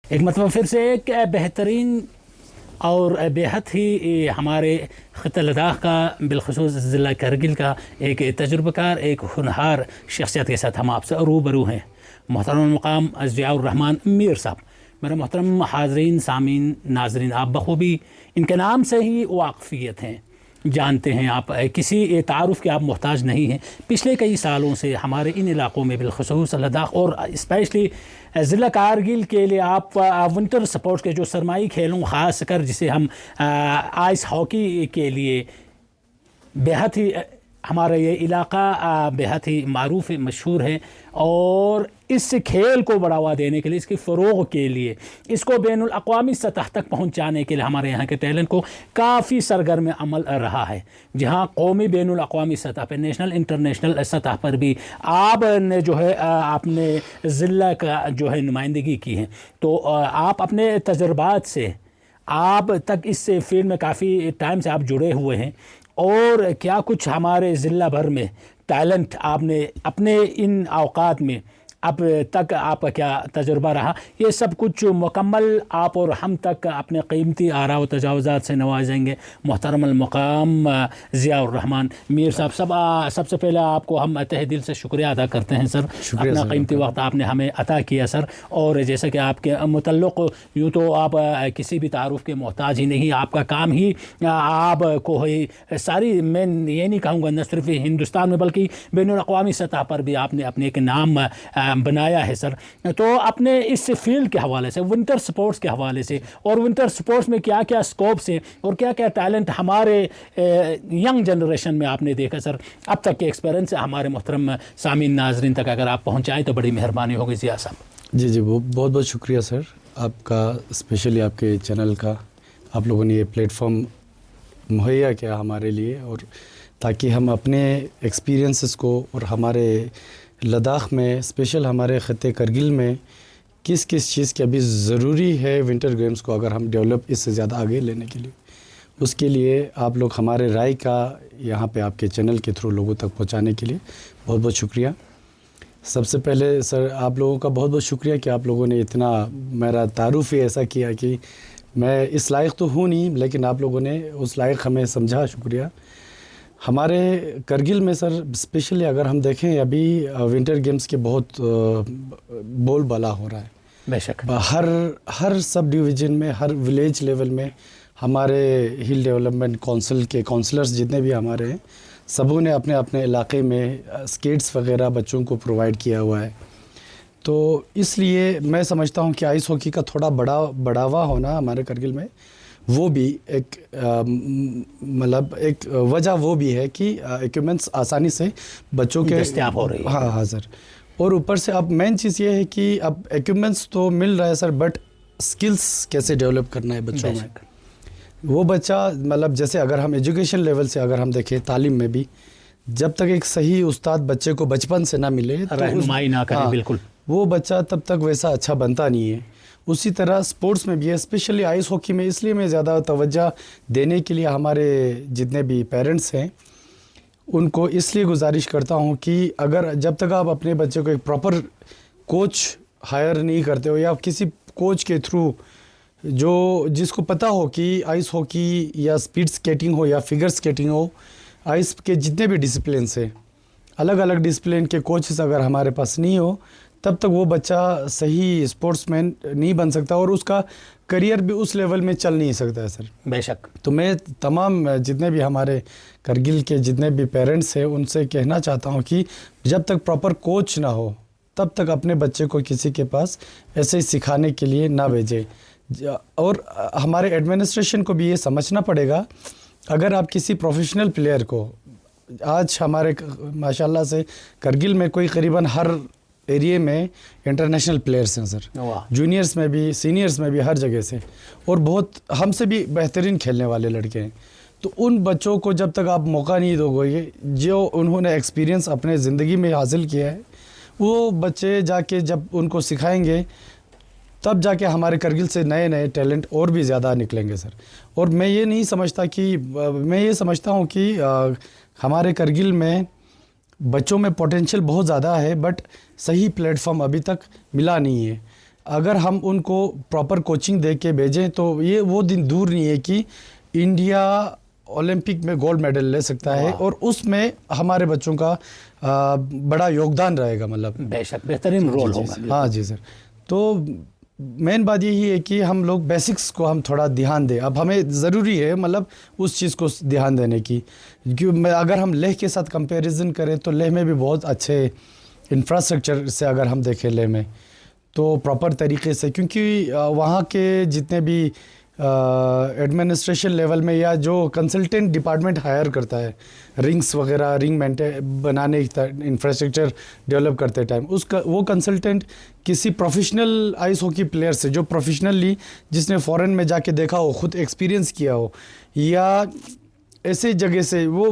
एक मतलब फिर से एक बेहतरीन और बेहद ही हमारे ख़िता लद्दाख का बिलखुसूस ज़िला करगिल का एक तजुर्बकार, एक होनहार शख्सियत के साथ हम आपसे रूबरू हैं। मोहतरम मकाम ज़ियाउर रहमान मीर साहब। मेरे मोहतरम हाज़रीन, सामीन, नाज़रीन, आप बखूबी इनके नाम से ही वाक़फ़ियत हैं, जानते हैं। आप किसी तारुफ़ के आप मोहताज नहीं हैं। पिछले कई सालों से हमारे इन इलाक़ों में बिलखुसूस लद्दाख और स्पेशली ज़िला कारगिल के लिए आप विंटर स्पोर्ट्स के जो सरमाई खेलों ख़ास कर जिसे हम आइस हॉकी के लिए बेहद ही हमारा ये इलाक़ा बेहद ही मारूफ़ मशहूर है। और इस खेल को बढ़ावा देने के लिए, इसके फ़रोग़ के लिए, इसको बैनुल अक़वामी सतह तक पहुँचाने के लिए हमारे यहाँ के टैलेंट को काफ़ी सरगर्म अमल रहा है। जहाँ कौमी बैनुल अक़वामी सतह पर, नेशनल इंटरनेशनल सतह पर भी आपने जो है आपने ज़िला का जो है नुमाइंदगी की है। तो आप अपने तजुर्बात से आप तक इस फील्ड में काफ़ी टाइम से आप जुड़े हुए हैं, और क्या कुछ हमारे ज़िला भर में टैलेंट आपने अपने इन औकात में अब तक आपका क्या तजुर्बा रहा, ये सब कुछ मुकम्मल आप और हम तक अपने कीमती आरा व तजावुज़ात से नवाजेंगे। मोहतरम मकाम ज़ियाउर रहमान मीर साहब, सबसे पहले आपको हम तहे दिल से शुक्रिया अदा करते हैं सर, अपना कीमती वक्त आपने हमें अता किया सर। और जैसे कि आपके मुतल्लिक़ यूँ तो आप किसी भी तारुफ़ के मोहताज ही नहीं, आपका काम ही आपको है सारी, मैं ये नहीं कहूँगा न सिर्फ हिंदुस्तान में बल्कि बैनुल अक़वामी सतह पर भी आपने अपने एक नाम बनाया है सर। तो अपने इस फील्ड के हवाले से, विंटर स्पोर्ट्स के हवाले से, और विंटर स्पोर्ट्स में क्या क्या स्कोप्स हैं और क्या क्या टैलेंट हमारे यंग जनरेशन में आपने देखा सर, अब तक के एक्सपीरियंस से हमारे मोहतरम सामीन नाजरीन तक अगर आप पहुँचाएँ तो बड़ी मेहरबानी होगी ज़िया साहब। जी बहुत बहुत शुक्रिया सर आपका, स्पेशली आपके चैनल का। आप लोगों ने ये प्लेटफॉर्म मुहैया किया हमारे लिए, और ताकि हम अपने एक्सपीरियंसेस को और हमारे लद्दाख में, स्पेशल हमारे ख़त्ते करगिल में किस किस चीज़ की अभी ज़रूरी है विंटर गेम्स को अगर हम डेवलप इससे ज़्यादा आगे लेने के लिए, उसके लिए आप लोग हमारे राय का यहाँ पे आपके चैनल के थ्रू लोगों तक पहुँचाने के लिए बहुत बहुत शुक्रिया। सबसे पहले सर आप लोगों का बहुत बहुत शुक्रिया कि आप लोगों ने इतना मेरा तारुफ ही ऐसा किया कि मैं इस लायक तो हूँ नहीं, लेकिन आप लोगों ने उस लायक हमें समझा, शुक्रिया। हमारे करगिल में सर स्पेशली अगर हम देखें अभी विंटर गेम्स के बहुत बोलबाला हो रहा है। बेशक हर सब डिवीज़न में, हर विलेज लेवल में हमारे हिल डेवलपमेंट काउंसिल के काउंसलर्स जितने भी हमारे हैं, सबों ने अपने अपने इलाके में स्केट्स वगैरह बच्चों को प्रोवाइड किया हुआ है। तो इसलिए मैं समझता हूँ कि आइस हॉकी का थोड़ा बढ़ावा होना हमारे करगिल में, वो भी एक मतलब एक वजह वो भी है कि इक्विपमेंट्स आसानी से बच्चों के दस्तयाब हो रही है। हाँ सर। और ऊपर से अब मेन चीज़ ये है कि अब इक्विपमेंट्स तो मिल रहा है सर, बट स्किल्स कैसे डेवलप करना है बच्चों में। वो बच्चा मतलब जैसे अगर हम एजुकेशन लेवल से अगर हम देखें, तालीम में भी जब तक एक सही उस्ताद बच्चे को बचपन से ना मिले, रहनुमाई ना करे, बिल्कुल वो बच्चा तब तक वैसा अच्छा बनता नहीं है। उसी तरह स्पोर्ट्स में भी है, स्पेशली आइस हॉकी में। इसलिए मैं ज़्यादा तवज्जो देने के लिए हमारे जितने भी पेरेंट्स हैं उनको इसलिए गुजारिश करता हूं कि अगर जब तक आप अपने बच्चे को एक प्रॉपर कोच हायर नहीं करते हो, या किसी कोच के थ्रू जो जिसको पता हो कि आइस हॉकी या स्पीड स्केटिंग हो या फिगर स्केटिंग हो, आइस के जितने भी डिसिप्लिन से अलग अलग डिसिप्लिन के कोचेस अगर हमारे पास नहीं हो, तब तक वो बच्चा सही स्पोर्ट्समैन नहीं बन सकता और उसका करियर भी उस लेवल में चल नहीं सकता है सर। बेशक। तो मैं तमाम जितने भी हमारे करगिल के जितने भी पेरेंट्स हैं उनसे कहना चाहता हूँ कि जब तक प्रॉपर कोच ना हो तब तक अपने बच्चे को किसी के पास ऐसे ही सिखाने के लिए ना भेजें। और हमारे एडमिनिस्ट्रेशन को भी ये समझना पड़ेगा, अगर आप किसी प्रोफेशनल प्लेयर को, आज हमारे माशाल्लाह से करगिल में कोई करीबन हर एरिए में इंटरनेशनल प्लेयर्स हैं सर, जूनियर्स में भी, सीनियर्स में भी, हर जगह से, और बहुत हमसे भी बेहतरीन खेलने वाले लड़के हैं। तो उन बच्चों को जब तक आप मौका नहीं दोगे, जो उन्होंने एक्सपीरियंस अपने ज़िंदगी में हासिल किया है, वो बच्चे जाके जब उनको सिखाएंगे तब जाके हमारे करगिल से नए नए टैलेंट और भी ज़्यादा निकलेंगे सर। और मैं ये नहीं समझता कि, मैं ये समझता हूँ कि हमारे करगिल में बच्चों में पोटेंशियल बहुत ज़्यादा है, बट सही प्लेटफॉर्म अभी तक मिला नहीं है। अगर हम उनको प्रॉपर कोचिंग दे के भेजें तो ये वो दिन दूर नहीं है कि इंडिया ओलंपिक में गोल्ड मेडल ले सकता है, और उसमें हमारे बच्चों का बड़ा योगदान रहेगा। मतलब बेशक बेहतरीन रोल होगा। हाँ जी सर। तो मेन बात यही है कि हम लोग बेसिक्स को हम थोड़ा ध्यान दें। अब हमें ज़रूरी है मतलब उस चीज़ को ध्यान देने की, क्योंकि अगर हम लेह के साथ कंपैरिजन करें तो लेह में भी बहुत अच्छे इंफ्रास्ट्रक्चर से अगर हम देखें लेह में तो प्रॉपर तरीके से, क्योंकि वहाँ के जितने भी एडमिनिस्ट्रेशन लेवल में या जो कंसल्टेंट डिपार्टमेंट हायर करता है रिंग्स वगैरह, रिंग मेंटेन बनाने इंफ्रास्ट्रक्चर डेवलप करते टाइम, उसका वो कंसल्टेंट किसी प्रोफेशनल आइस हॉकी प्लेयर से जो प्रोफेशनली जिसने फॉरेन में जाके देखा हो, खुद एक्सपीरियंस किया हो, या ऐसे जगह से वो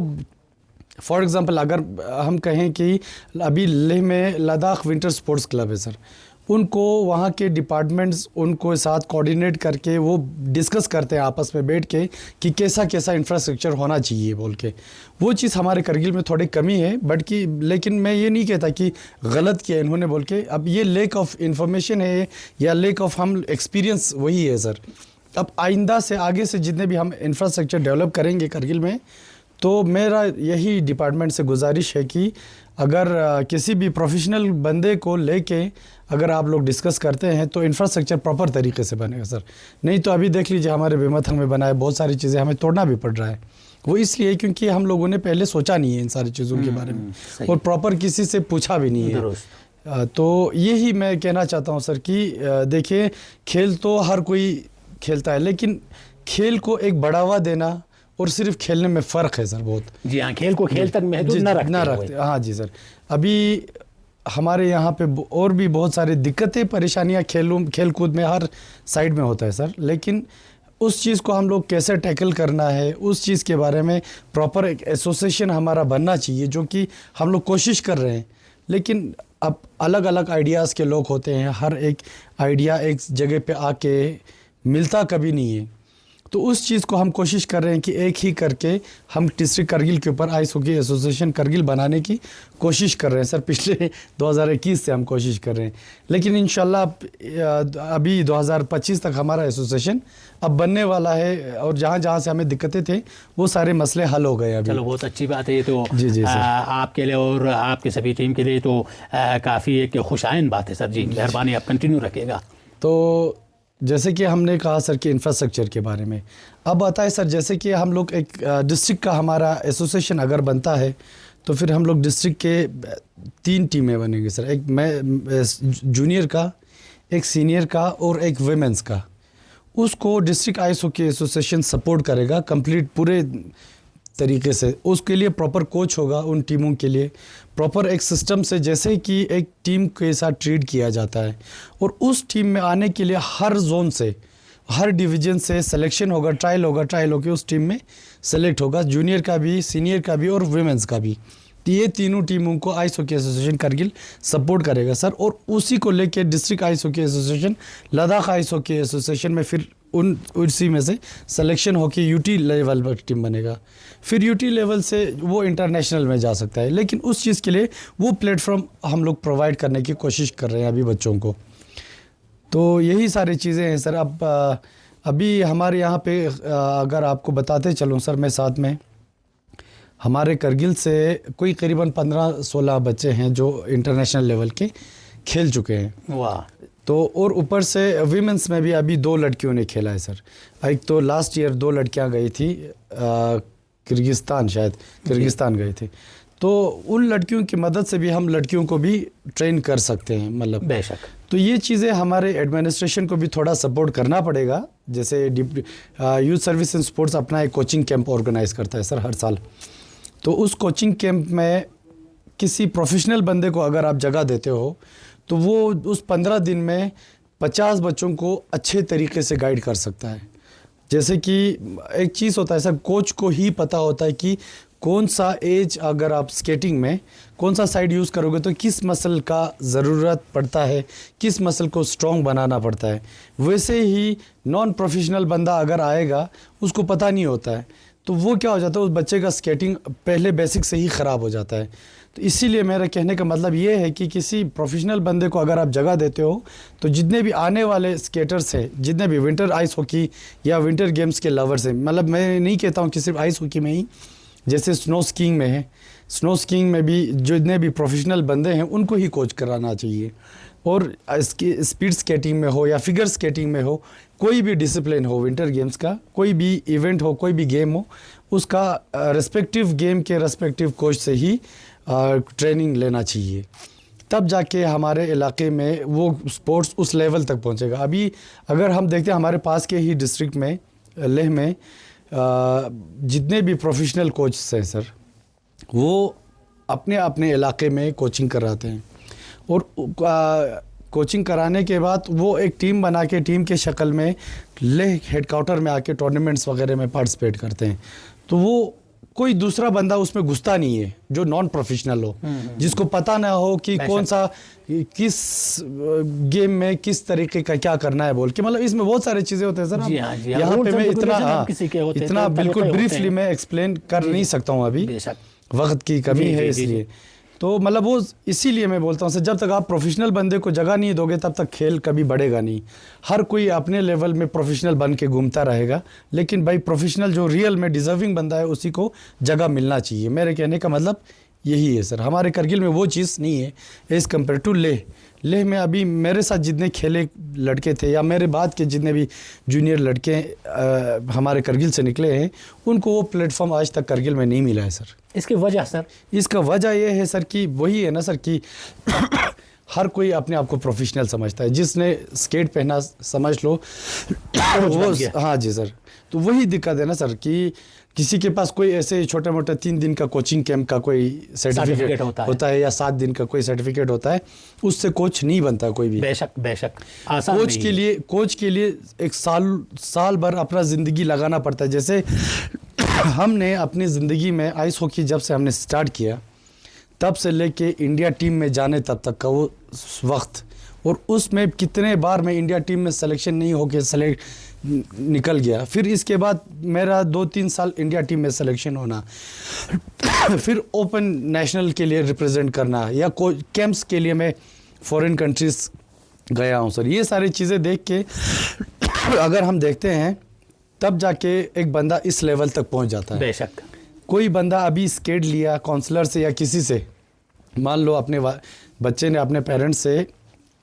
फॉर एग्ज़ाम्पल अगर हम कहें कि अभी लेह में लद्दाख विंटर स्पोर्ट्स क्लब है सर, उनको वहाँ के डिपार्टमेंट्स उनको साथ कोऑर्डिनेट करके वो डिस्कस करते हैं आपस में बैठ के कि कैसा कैसा इंफ्रास्ट्रक्चर होना चाहिए बोल के। वो चीज़ हमारे करगिल में थोड़ी कमी है, बट कि लेकिन मैं ये नहीं कहता कि गलत किया इन्होंने बोल के। अब ये लेक ऑफ इंफॉर्मेशन है या लेक ऑफ हम एक्सपीरियंस वही है सर। अब आइंदा से आगे से जितने भी हम इंफ्रास्ट्रक्चर डेवलप करेंगे करगिल में, तो मेरा यही डिपार्टमेंट से गुजारिश है कि अगर किसी भी प्रोफेशनल बंदे को लेके अगर आप लोग डिस्कस करते हैं तो इंफ्रास्ट्रक्चर प्रॉपर तरीके से बनेगा सर। नहीं तो अभी देख लीजिए हमारे बेमथंग में बना है, बहुत सारी चीज़ें हमें तोड़ना भी पड़ रहा है। वो इसलिए क्योंकि हम लोगों ने पहले सोचा नहीं है इन सारी चीज़ों के बारे में, और प्रॉपर किसी से पूछा भी नहीं है। तो यही मैं कहना चाहता हूँ सर कि देखिए खेल तो हर कोई खेलता है, लेकिन खेल को एक बढ़ावा देना और सिर्फ खेलने में फ़र्क है सर बहुत। जी हाँ, खेल को खेल तक महदूद ना रखते। हाँ जी सर। अभी हमारे यहाँ पे और भी बहुत सारी दिक्कतें परेशानियाँ खेल कूद में हर साइड में होता है सर, लेकिन उस चीज़ को हम लोग कैसे टैकल करना है उस चीज़ के बारे में प्रॉपर एक एसोसिएशन हमारा बनना चाहिए, जो कि हम लोग कोशिश कर रहे हैं। लेकिन अब अलग अलग आइडियाज़ के लोग होते हैं, हर एक आइडिया एक जगह पे आके मिलता कभी नहीं है। तो उस चीज़ को हम कोशिश कर रहे हैं कि एक ही करके हम डिस्ट्रिक्ट करगिल के ऊपर आइस हॉकी एसोसिएशन करगिल बनाने की कोशिश कर रहे हैं सर। पिछले 2021 से हम कोशिश कर रहे हैं, लेकिन इंशाल्लाह अभी 2025 तक हमारा एसोसिएशन अब बनने वाला है, और जहाँ जहाँ से हमें दिक्कतें थे वो सारे मसले हल हो गए अभी। चलो बहुत अच्छी बात है ये तो। जी आपके लिए और आपके सभी टीम के लिए तो काफ़ी एक खुशाइन बात है सर। जी मेहरबानी, आप कंटिन्यू रखिएगा। तो जैसे कि हमने कहा सर कि इंफ्रास्ट्रक्चर के बारे में अब आता है सर, जैसे कि हम लोग एक डिस्ट्रिक्ट का हमारा एसोसिएशन अगर बनता है तो फिर हम लोग डिस्ट्रिक्ट के 3 टीमें बनेंगे सर। एक जूनियर का, एक सीनियर का और एक वुमेन्स का। उसको district ice hockey association support करेगा कंप्लीट पूरे तरीके से। उसके लिए प्रॉपर कोच होगा उन टीमों के लिए, प्रॉपर एक सिस्टम से जैसे कि एक टीम के साथ ट्रीट किया जाता है। और उस टीम में आने के लिए हर जोन से, हर डिवीज़न से सिलेक्शन होगा, ट्रायल होगा, ट्रायल होकर उस टीम में सेलेक्ट होगा, जूनियर का भी, सीनियर का भी और वुमेन्स का भी। तो ये तीनों टीमों को ice hockey association Kargil support करेगा सर। और उसी को लेकर district ice hockey association, Ladakh ice hockey association में फिर उसी में से सिलेक्शन होकर यूटी लेवल पर टीम बनेगा। फिर यूटी लेवल से वो इंटरनेशनल में जा सकता है, लेकिन उस चीज़ के लिए वो प्लेटफॉर्म हम लोग प्रोवाइड करने की कोशिश कर रहे हैं अभी बच्चों को। तो यही सारी चीज़ें हैं सर। अब अभी हमारे यहाँ पे अगर आपको बताते चलूँ सर मैं साथ में, हमारे करगिल से कोई करीबन 15-16 बच्चे हैं जो इंटरनेशनल लेवल के खेल चुके हैं। वाह। तो और ऊपर से वीमेंस में भी अभी 2 लड़कियों ने खेला है सर। एक तो लास्ट ईयर 2 लड़कियां गई थी किर्गिस्तान, शायद किर्गिस्तान गई थी। तो उन लड़कियों की मदद से भी हम लड़कियों को भी ट्रेन कर सकते हैं मतलब। बेशक। तो ये चीज़ें हमारे एडमिनिस्ट्रेशन को भी थोड़ा सपोर्ट करना पड़ेगा। जैसे यूथ सर्विस एंड स्पोर्ट्स अपना एक कोचिंग कैंप ऑर्गेनाइज़ करता है सर हर साल। तो उस कोचिंग कैंप में किसी प्रोफेशनल बंदे को अगर आप जगह देते हो तो वो उस 15 दिन में 50 बच्चों को अच्छे तरीके से गाइड कर सकता है। जैसे कि एक चीज़ होता है सर, कोच को ही पता होता है कि कौन सा एज, अगर आप स्केटिंग में कौन सा साइड यूज़ करोगे तो किस मसल का ज़रूरत पड़ता है, किस मसल को स्ट्रॉन्ग बनाना पड़ता है। वैसे ही नॉन प्रोफेशनल बंदा अगर आएगा उसको पता नहीं होता है, तो वो क्या हो जाता है, उस बच्चे का स्केटिंग पहले बेसिक से ही ख़राब हो जाता है। तो इसीलिए मेरा कहने का मतलब ये है कि किसी प्रोफेशनल बंदे को अगर आप जगह देते हो तो जितने भी आने वाले स्केटर्स हैं, जितने भी विंटर आइस हॉकी या विंटर गेम्स के लवर्स हैं, मतलब मैं नहीं कहता हूँ कि सिर्फ आइस हॉकी में ही, जैसे स्नो स्कीइंग में है, स्नो स्कीइंग में भी जितने भी प्रोफेशनल बंदे हैं उनको ही कोच कराना चाहिए। और इसकी स्पीड स्केटिंग में हो या फिगर स्केटिंग में हो, कोई भी डिसिप्लिन हो, विंटर गेम्स का कोई भी इवेंट हो, कोई भी गेम हो, उसका रेस्पेक्टिव गेम के रेस्पेक्टिव कोच से ही ट्रेनिंग लेना चाहिए, तब जाके हमारे इलाके में वो स्पोर्ट्स उस लेवल तक पहुंचेगा। अभी अगर हम देखते हैं हमारे पास के ही डिस्ट्रिक्ट में, लेह में, जितने भी प्रोफेशनल कोच हैं सर, वो अपने अपने इलाके में कोचिंग कराते हैं, और कोचिंग कराने के बाद वो एक टीम बना के, टीम के शक्ल में लेह हेडक्वार्टर में आके टूर्नामेंट्स वगैरह में पार्टिसिपेट करते हैं। तो वो कोई दूसरा बंदा उसमें घुसता नहीं है जो नॉन प्रोफेशनल हो, जिसको पता ना हो कि कौन सा किस गेम में किस तरीके का क्या करना है बोल के। मतलब इसमें बहुत सारी चीज़ें होते हैं सर। यहाँ पे मैं इतना बिल्कुल ब्रीफली मैं एक्सप्लेन कर नहीं सकता हूँ, अभी वक्त की कमी है इसलिए। तो मतलब वो इसीलिए मैं बोलता हूँ सर, जब तक आप प्रोफेशनल बंदे को जगह नहीं दोगे तब तक खेल कभी बढ़ेगा नहीं। हर कोई अपने लेवल में प्रोफेशनल बन के घूमता रहेगा, लेकिन भाई प्रोफेशनल जो रियल में डिजर्विंग बंदा है उसी को जगह मिलना चाहिए। मेरे कहने का मतलब यही है सर। हमारे करगिल में वो चीज़ नहीं है एज़ कम्पेयर टू लेह में। अभी मेरे साथ जितने खेले लड़के थे या मेरे बाद के जितने भी जूनियर लड़के हमारे करगिल से निकले हैं, उनको वो प्लेटफॉर्म आज तक करगिल में नहीं मिला है सर। इसकी वजह सर? इसका वजह ये है सर कि वही है ना सर कि हर कोई अपने आप को प्रोफेशनल समझता है। जिसने स्केट पहना समझ लो वो, हाँ जी सर। तो वही दिक्कत है ना सर कि किसी के पास कोई ऐसे छोटा मोटा 3 दिन का कोचिंग कैंप का कोई सर्टिफिकेट होता है या 7 दिन का कोई सर्टिफिकेट होता है, उससे कोच नहीं बनता कोई भी। बेशक कोच के लिए एक साल भर अपना ज़िंदगी लगाना पड़ता है। जैसे हमने अपनी ज़िंदगी में आइस हॉकी जब से हमने स्टार्ट किया तब से लेके इंडिया टीम में जाने तब तक का वो वक्त, और उसमें कितने बार मैं इंडिया टीम में सिलेक्शन नहीं होके निकल गया। फिर इसके बाद मेरा 2-3 साल इंडिया टीम में सिलेक्शन होना, फिर ओपन नेशनल के लिए रिप्रेजेंट करना, या कैंप्स के लिए मैं फॉरेन कंट्रीज़ गया हूँ सर। ये सारी चीज़ें देख के अगर हम देखते हैं तब जाके एक बंदा इस लेवल तक पहुँच जाता है। बेशक कोई बंदा अभी स्केट लिया काउंसलर से या किसी से, मान लो अपने बच्चे ने अपने पेरेंट्स से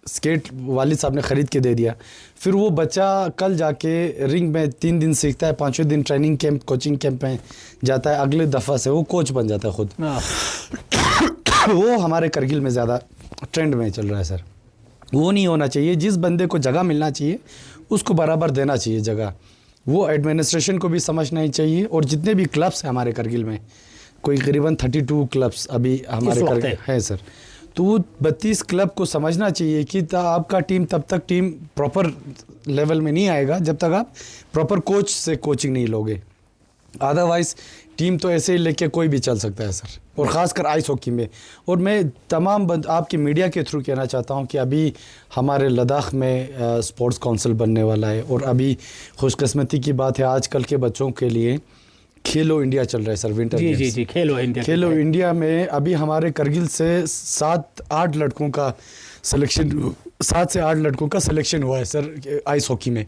स्केट वालिद साहब ने ख़रीद के दे दिया, फिर वो बच्चा कल जाके रिंग में 3 दिन सीखता है, 5वें दिन ट्रेनिंग कैंप कोचिंग कैंप में जाता है, अगले दफ़ा से वो कोच बन जाता है खुद। वो हमारे करगिल में ज़्यादा ट्रेंड में चल रहा है सर। वो नहीं होना चाहिए। जिस बंदे को जगह मिलना चाहिए उसको बराबर देना चाहिए जगह। वो एडमिनिस्ट्रेशन को भी समझना ही चाहिए, और जितने भी क्लब्स हैं हमारे करगिल में, कोई करीबन 32 क्लब्स अभी हमारे करगिल है सर, तो वो 32 क्लब को समझना चाहिए कि आपका टीम तब तक टीम प्रॉपर लेवल में नहीं आएगा जब तक आप प्रॉपर कोच से कोचिंग नहीं लोगे। अदरवाइज़ टीम तो ऐसे ही लेके कोई भी चल सकता है सर, और ख़ासकर आइस हॉकी में। और मैं तमाम आपकी मीडिया के थ्रू कहना चाहता हूँ कि अभी हमारे लद्दाख में स्पोर्ट्स काउंसिल बनने वाला है, और अभी खुशकिस्मती की बात है आजकल के बच्चों के लिए खेलो इंडिया चल रहा है सर। Winter games. जी खेलो इंडिया में अभी हमारे करगिल से 7-8 लड़कों का सिलेक्शन, 7 से 8 लड़कों का सिलेक्शन हुआ है सर आइस हॉकी में,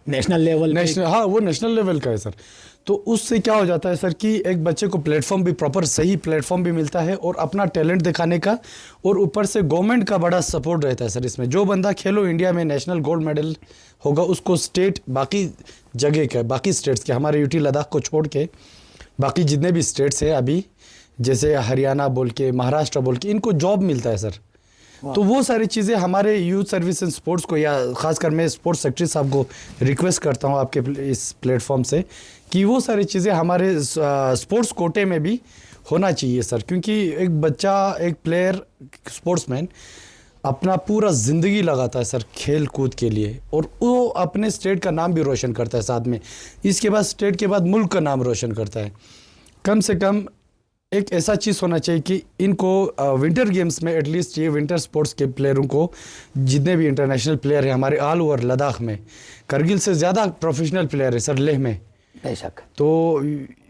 नेशनल लेवल। हाँ वो नेशनल लेवल का है सर। तो उससे क्या हो जाता है सर कि एक बच्चे को प्लेटफॉर्म भी प्रॉपर सही प्लेटफॉर्म भी मिलता है, और अपना टैलेंट दिखाने का, और ऊपर से गवर्नमेंट का बड़ा सपोर्ट रहता है सर इसमें। जो बंदा खेलो इंडिया में नेशनल गोल्ड मेडल होगा उसको स्टेट, बाकी जगह के, बाकी स्टेट्स के, हमारे यूटी लद्दाख को छोड़ के बाकी जितने भी स्टेट्स हैं अभी, जैसे हरियाणा बोल के, महाराष्ट्र बोल के, इनको जॉब मिलता है सर। तो वो सारी चीज़ें हमारे यूथ सर्विस एंड स्पोर्ट्स को, या ख़ासकर मैं स्पोर्ट्स सेक्रेटरी साहब को रिक्वेस्ट करता हूँ आपके इस प्लेटफॉर्म से कि वो सारी चीज़ें हमारे स्पोर्ट्स कोटे में भी होना चाहिए सर। क्योंकि एक बच्चा, एक प्लेयर, स्पोर्ट्समैन अपना पूरा ज़िंदगी लगाता है सर खेल कूद के लिए, और वो अपने स्टेट का नाम भी रोशन करता है साथ में। इसके बाद स्टेट के बाद मुल्क का नाम रोशन करता है। कम से कम एक ऐसा चीज़ होना चाहिए कि इनको विंटर गेम्स में एटलीस्ट, ये विंटर स्पोर्ट्स के प्लेयरों को, जितने भी इंटरनेशनल प्लेयर हैं हमारे ऑल ओवर लद्दाख में, करगिल से ज़्यादा प्रोफेशनल प्लेयर है सर लेह में, बेशक। तो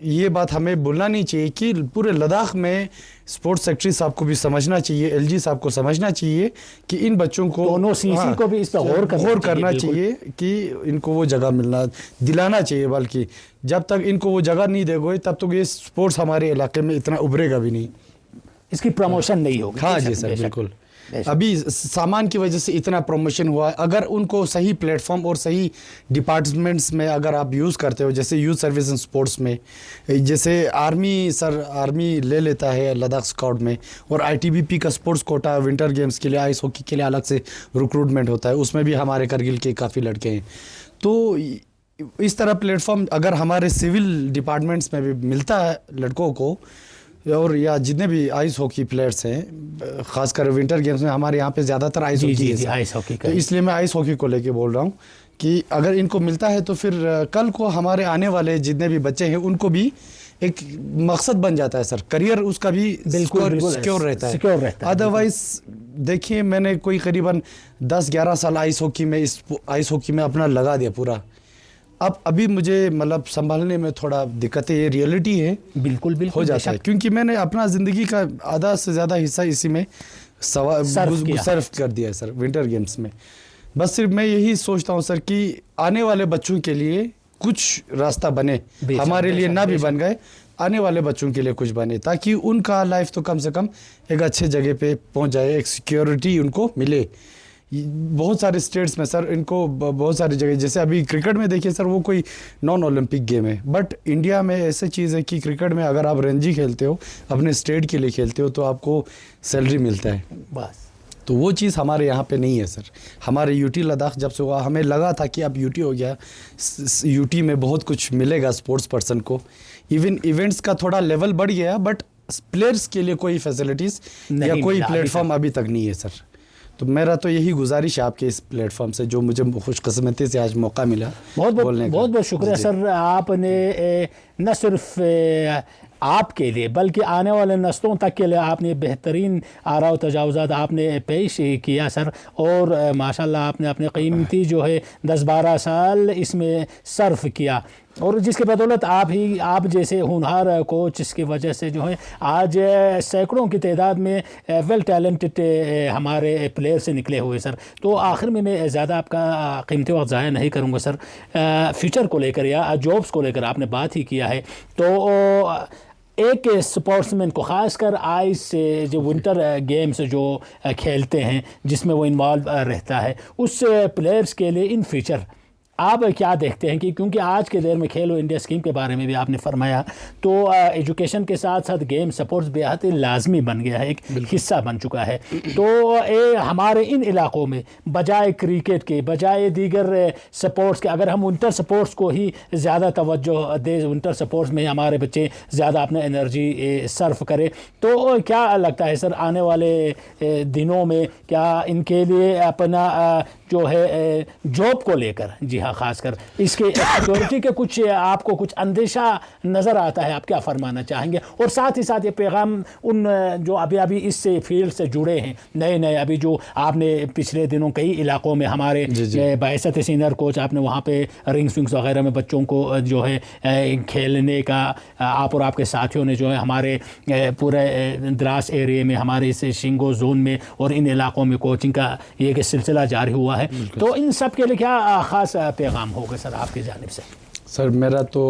ये बात हमें भूलना नहीं चाहिए कि पूरे लद्दाख में स्पोर्ट्स सेक्रेटरी साहब को भी समझना चाहिए, एलजी साहब को समझना चाहिए कि इन बच्चों को, दोनों सीसी को भी इस पर गौर करना चाहिए कि इनको वो जगह दिलाना चाहिए। बल्कि जब तक इनको वो जगह नहीं देंगे तब तक ये स्पोर्ट्स हमारे इलाके में इतना उभरेगा भी नहीं, इसकी प्रमोशन नहीं होगी। हाँ जी सर, बिल्कुल। अभी सामान की वजह से इतना प्रमोशन हुआ है। अगर उनको सही प्लेटफॉर्म और सही डिपार्टमेंट्स में अगर आप यूज़ करते हो, जैसे यूथ सर्विस एंड स्पोर्ट्स में, जैसे आर्मी ले लेता है लद्दाख स्काउट में, और आईटीबीपी का स्पोर्ट्स कोटा विंटर गेम्स के लिए, आइस हॉकी के लिए अलग से रिक्रूटमेंट होता है, उसमें भी हमारे करगिल के काफ़ी लड़के हैं। तो इस तरह प्लेटफॉर्म अगर हमारे सिविल डिपार्टमेंट्स में भी मिलता है लड़कों को, और या जितने भी आइस हॉकी प्लेयर्स हैं, खासकर विंटर गेम्स में हमारे यहाँ पे ज़्यादातर आइस हॉकी है, आइस हॉकी का, तो इसलिए मैं आइस हॉकी को लेके बोल रहा हूँ कि अगर इनको मिलता है तो फिर कल को हमारे आने वाले जितने भी बच्चे हैं उनको भी एक मकसद बन जाता है सर, करियर उसका भी सिक्योर रहता है। अदरवाइज देखिए, मैंने कोई करीबन 10-11 साल आइस हॉकी में अपना लगा दिया पूरा। अब अभी मुझे मतलब संभालने में थोड़ा दिक्कत है, ये रियलिटी है, बिल्कुल हो जाता है, क्योंकि मैंने अपना ज़िंदगी का आधा से ज़्यादा हिस्सा इसी में सर्व कर दिया है सर, विंटर गेम्स में। बस सिर्फ मैं यही सोचता हूँ सर कि आने वाले बच्चों के लिए कुछ रास्ता बने, हमारे लिए ना भी बन गए, आने वाले बच्चों के लिए कुछ बने, ताकि उनका लाइफ तो कम से कम एक अच्छे जगह पे पहुँच जाए, एक सिक्योरिटी उनको मिले। बहुत सारे स्टेट्स में सर इनको बहुत सारी जगह, जैसे अभी क्रिकेट में देखिए सर, वो कोई नॉन ओलंपिक गेम है, बट इंडिया में ऐसी चीज़ है कि क्रिकेट में अगर आप रणजी खेलते हो, अपने स्टेट के लिए खेलते हो, तो आपको सैलरी मिलता है बस। तो वो चीज़ हमारे यहाँ पे नहीं है सर। हमारे यूटी लद्दाख जब से हुआ, हमें लगा था कि अब यूटी हो गया, यूटी में बहुत कुछ मिलेगा स्पोर्ट्स पर्सन को, इवन इवेंट्स का थोड़ा लेवल बढ़ गया, बट प्लेयर्स के लिए कोई फैसिलिटीज़ या कोई प्लेटफॉर्म अभी तक नहीं है सर। तो मेरा तो यही गुजारिश है आपके इस प्लेटफॉर्म से, जो मुझे खुशकिस्मती से आज मौका मिला बोलने का। बहुत बहुत शुक्रिया सर। आपने न सिर्फ आपके लिए बल्कि आने वाले नस्लों तक के लिए आपने बेहतरीन आरा व तजावुज़ात आपने पेश किया सर, और माशाल्लाह आपने अपने कीमती जो है 10-12 साल इसमें सर्फ किया, और जिसके बदौलत आप जैसे होनहार कोच की वजह से जो है आज सैकड़ों की तादाद में वेल टैलेंटेड हमारे प्लेयर से निकले हुए सर। तो आखिर में मैं ज़्यादा आपका कीमती वक्त ज़ाया नहीं करूँगा सर। फ्यूचर को लेकर या जॉब्स को लेकर आपने बात ही किया है, तो एक स्पोर्ट्समैन को ख़ासकर आइस जो विंटर गेम्स जो खेलते हैं जिसमें वो इन्वॉल्व रहता है, उस प्लेयर्स के लिए इन फ्यूचर आप क्या देखते हैं कि क्योंकि आज के दौर में खेलो इंडिया स्कीम के बारे में भी आपने फरमाया, तो एजुकेशन के साथ साथ गेम सपोर्ट्स बेहद लाजमी बन गया है, एक हिस्सा बन चुका है। तो हमारे इन इलाकों में बजाय क्रिकेट के, बजाय दीगर सपोर्ट्स के, अगर हम विंटर सपोर्ट्स को ही ज़्यादा तवज्जो दें, विंटर सपोर्ट्स में हमारे बच्चे ज़्यादा अपना एनर्जी सर्फ करें, तो क्या लगता है सर आने वाले दिनों में क्या इनके लिए अपना जो है जॉब को लेकर, जी हाँ, खासकर इसके सिक्योरिटी के कुछ आपको कुछ अंदेशा नज़र आता है, आप क्या फरमाना चाहेंगे? और साथ ही साथ ये पैगाम उन जो अभी इस फील्ड से जुड़े हैं, नए अभी जो आपने पिछले दिनों कई इलाकों में हमारे बाइसत सीनियर कोच आपने वहाँ पे रिंग्स विंग्स वगैरह में बच्चों को जो है खेलने का आप और आपके साथियों ने जो है हमारे पूरे द्रास एरिया में, हमारे इस शिंगो जोन में और इन इलाकों में कोचिंग का ये कि सिलसिला जारी हुआ है। तो इन सब के लिए क्या ख़ास पैगाम होगा सर आपकी जानिब से? सर मेरा तो,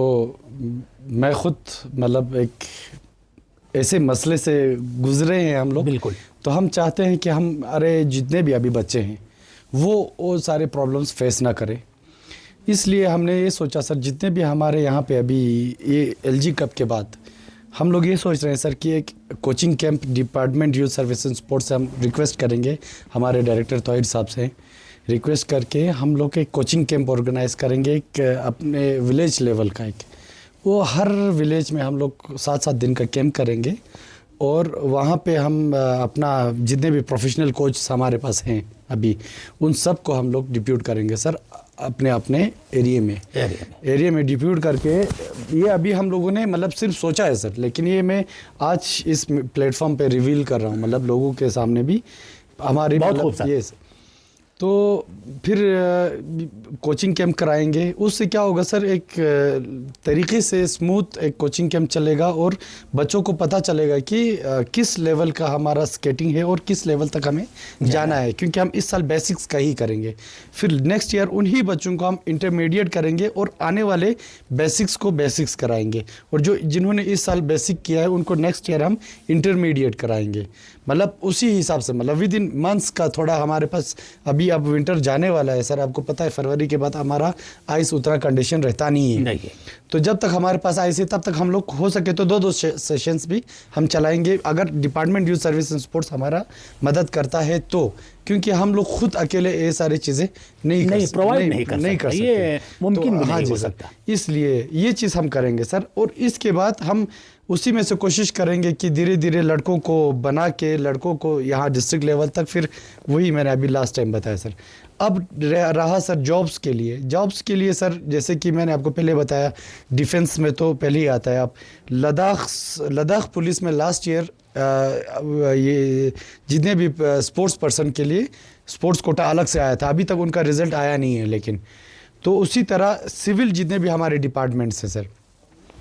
मैं खुद मतलब एक ऐसे मसले से गुजरे हैं हम लोग, बिल्कुल, तो हम चाहते हैं कि हम जितने भी अभी बच्चे हैं वो सारे प्रॉब्लम्स फेस ना करें। इसलिए हमने ये सोचा सर, जितने भी हमारे यहाँ पे अभी ये एलजी कप के बाद हम लोग ये सोच रहे हैं सर कि एक coaching camp department youth service and sports से हम रिक्वेस्ट करेंगे, हमारे डायरेक्टर तौहीद साहब से रिक्वेस्ट करके हम लोग एक कोचिंग कैंप ऑर्गेनाइज़ करेंगे, एक अपने विलेज लेवल का, एक वो हर विलेज में हम लोग 7-7 दिन का कैंप करेंगे, और वहाँ पे हम अपना जितने भी प्रोफेशनल कोच हमारे पास हैं अभी, उन सब को हम लोग डिप्यूट करेंगे सर अपने एरिया में डिप्यूट करके। ये अभी हम लोगों ने मतलब सिर्फ सोचा है सर, लेकिन ये मैं आज इस प्लेटफॉर्म पे रिवील कर रहा हूँ, मतलब लोगों के सामने भी हमारी बहुत खूबसूरत। ये तो फिर कोचिंग कैंप कराएंगे। उससे क्या होगा सर, एक तरीके से स्मूथ एक कोचिंग कैंप चलेगा और बच्चों को पता चलेगा कि किस लेवल का हमारा स्केटिंग है और किस लेवल तक हमें जाना है, क्योंकि हम इस साल बेसिक्स का ही करेंगे। फिर नेक्स्ट ईयर उन्हीं बच्चों को हम इंटरमीडिएट करेंगे और आने वाले बेसिक्स को बेसिक्स कराएंगे, और जो जिन्होंने इस साल बेसिक किया है उनको नेक्स्ट ईयर हम इंटरमीडिएट कराएंगे। मतलब उसी हिसाब से, मतलब विद इन मंथ्स का थोड़ा हमारे पास अभी अब विंटर जाने वाला है सर, आपको पता है फरवरी के बाद हमारा आइस उतना कंडीशन रहता नहीं है। तो जब तक हमारे पास आइस है तब तक हम लोग हो सके तो दो सेशंस भी हम चलाएंगे, अगर department youth service and sports हमारा मदद करता है तो, क्योंकि हम लोग खुद अकेले ये सारी चीज़ें नहीं कर सकते, ये मुमकिन भी नहीं हो सकता। इसलिए ये चीज़ हम करेंगे सर। और इसके बाद हम उसी में से कोशिश करेंगे कि धीरे धीरे लड़कों को बना के लड़कों को यहाँ डिस्ट्रिक्ट लेवल तक, फिर वही मैंने अभी लास्ट टाइम बताया सर। अब रहा सर जॉब्स के लिए सर, जैसे कि मैंने आपको पहले बताया डिफेंस में तो पहले ही आता है। आप लद्दाख पुलिस में लास्ट ईयर ये जितने भी स्पोर्ट्स पर्सन के लिए स्पोर्ट्स कोटा अलग से आया था, अभी तक उनका रिजल्ट आया नहीं है लेकिन। तो उसी तरह सिविल जितने भी हमारे डिपार्टमेंट्स हैं सर,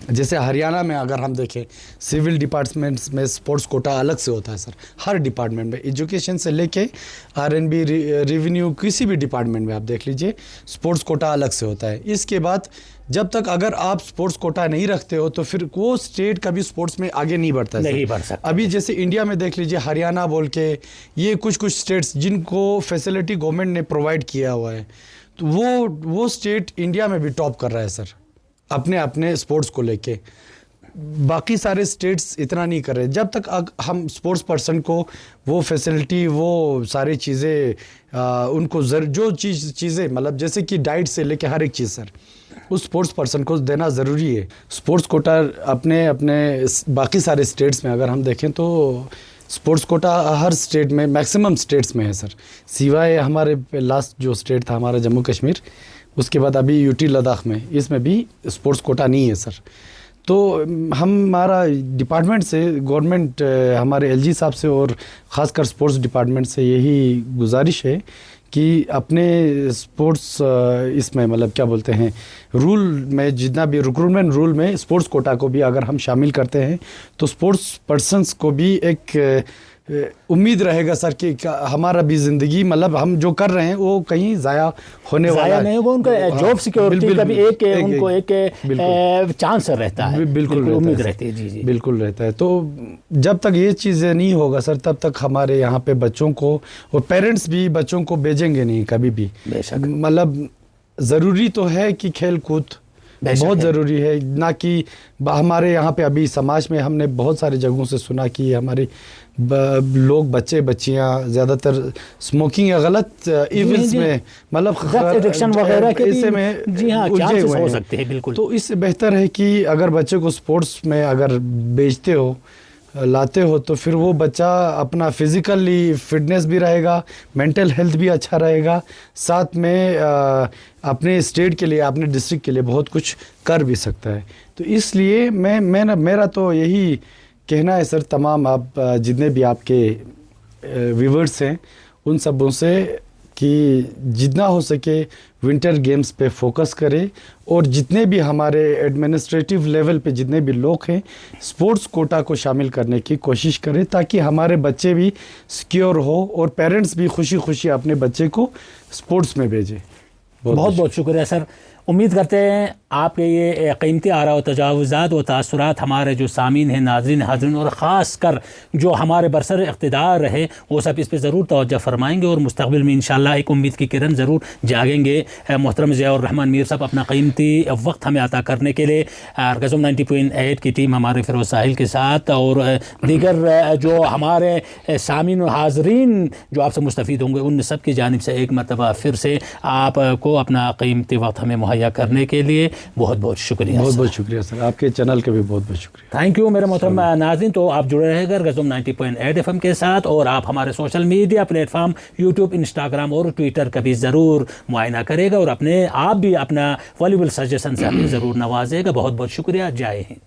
जैसे हरियाणा में अगर हम देखें सिविल डिपार्टमेंट्स में स्पोर्ट्स कोटा अलग से होता है सर, हर डिपार्टमेंट में, एजुकेशन से लेके आरएनबी रेवेन्यू किसी भी डिपार्टमेंट में आप देख लीजिए स्पोर्ट्स कोटा अलग से होता है। इसके बाद जब तक अगर आप स्पोर्ट्स कोटा नहीं रखते हो तो फिर वो स्टेट कभी स्पोर्ट्स में आगे नहीं बढ़ता नहीं बढ़ सकता। अभी जैसे इंडिया में देख लीजिए हरियाणा बोल के ये कुछ स्टेट्स जिनको फैसिलिटी गवर्नमेंट ने प्रोवाइड किया हुआ है, तो वो स्टेट इंडिया में भी टॉप कर रहा है सर अपने स्पोर्ट्स को लेके। बाकी सारे स्टेट्स इतना नहीं कर रहे। जब तक हम स्पोर्ट्स पर्सन को वो फैसिलिटी, वो सारी चीज़ें उनको जो चीज़ें मतलब जैसे कि डाइट से लेके हर एक चीज़ सर उस स्पोर्ट्स पर्सन को देना ज़रूरी है। स्पोर्ट्स कोटा अपने बाकी सारे स्टेट्स में अगर हम देखें तो स्पोर्ट्स कोटा हर स्टेट में, मैक्सिमम स्टेट्स में है सर, सिवाय हमारे लास्ट जो स्टेट था हमारा जम्मू कश्मीर, उसके बाद अभी यूटी लद्दाख में, इसमें भी स्पोर्ट्स कोटा नहीं है सर। तो हमारा डिपार्टमेंट से, गवर्नमेंट हमारे एलजी साहब से और ख़ासकर स्पोर्ट्स डिपार्टमेंट से यही गुजारिश है कि अपने स्पोर्ट्स इसमें मतलब क्या बोलते हैं रूल में, जितना भी रिक्रूटमेंट रूल में स्पोर्ट्स कोटा को भी अगर हम शामिल करते हैं तो स्पोर्ट्स पर्सन्स को भी एक उम्मीद रहेगा सर कि हमारा भी ज़िंदगी मतलब हम जो कर रहे हैं वो कहीं ज़ाया होने वाला नहीं होगा। उनका जॉब सिक्योरिटी का भी उनको एक चांस रहता है, बिल्कुल उम्मीद रहती है। जी बिल्कुल रहता है। तो जब तक ये चीज़ें नहीं होगा सर तब तक हमारे यहाँ पे बच्चों को और पेरेंट्स भी बच्चों को भेजेंगे नहीं कभी भी। मतलब ज़रूरी तो है कि खेल कूद बहुत ज़रूरी है, ना कि हमारे यहाँ पे अभी समाज में हमने बहुत सारे जगहों से सुना कि हमारे लोग बच्चे बच्चियाँ ज़्यादातर स्मोकिंग या गलत इवेंट्स में मतलब एडिक्शन वगैरह के ऐसे में उलझे हुए हो सकते हैं। बिल्कुल। तो इससे बेहतर है कि अगर बच्चे को स्पोर्ट्स में अगर बेचते हो, लाते हो, तो फिर वो बच्चा अपना फिज़िकली फिटनेस भी रहेगा, मेंटल हेल्थ भी अच्छा रहेगा, साथ में अपने स्टेट के लिए, अपने डिस्ट्रिक्ट के लिए बहुत कुछ कर भी सकता है। तो इसलिए मेरा तो यही कहना है सर, तमाम आप जितने भी आपके व्यूवर्स हैं उन सबों से कि जितना हो सके विंटर गेम्स पे फोकस करें और जितने भी हमारे एडमिनिस्ट्रेटिव लेवल पे जितने भी लोग हैं स्पोर्ट्स कोटा को शामिल करने की कोशिश करें ताकि हमारे बच्चे भी सिक्योर हो और पेरेंट्स भी खुशी खुशी अपने बच्चे को स्पोर्ट्स में भेजें। बहुत बहुत शुक्रिया सर। उम्मीद करते हैं आपके ये कीमती आरा व तजावुज़ात व तासुरात हमारे जो सामीन हैं, नाज़रीन हाज़रीन और ख़ास कर जो हमारे बरसर इक़्तिदार रहे वो सब इस पर ज़रूर तवज्जो फरमाएंगे और मुस्तक़बिल में इंशाअल्लाह एक उम्मीद की किरण ज़रूर जागेंगे। मोहतरम ज़ियाउर रहमान मीर साहब अपना कीमती वक्त हमें अता करने के लिए गज़म 90.8 की टीम हमारे फिरोज़ साहिल के साथ और दीगर जो हमारे सामीन और हाज़रीन जो आपसे मुस्तफ़ीद होंगे उन सब की जानिब से एक मरतबा फिर से आपको अपना कीमती वक्त हमें मुहैया करने के लिए बहुत बहुत शुक्रिया। बहुत बहुत शुक्रिया सर, आपके चैनल का भी बहुत बहुत शुक्रिया। थैंक यू मेरे मोहतरम नाज़रीन। तो आप जुड़े रहेगा गज़म 90.8 FM के साथ और आप हमारे social media platform YouTube, Instagram और ट्विटर का भी ज़रूर मुआयना करेगा और आप भी अपना वैल्यूएबल सजेशन से हमें ज़रूर नवाजेगा। बहुत बहुत शुक्रिया। जय हिंद।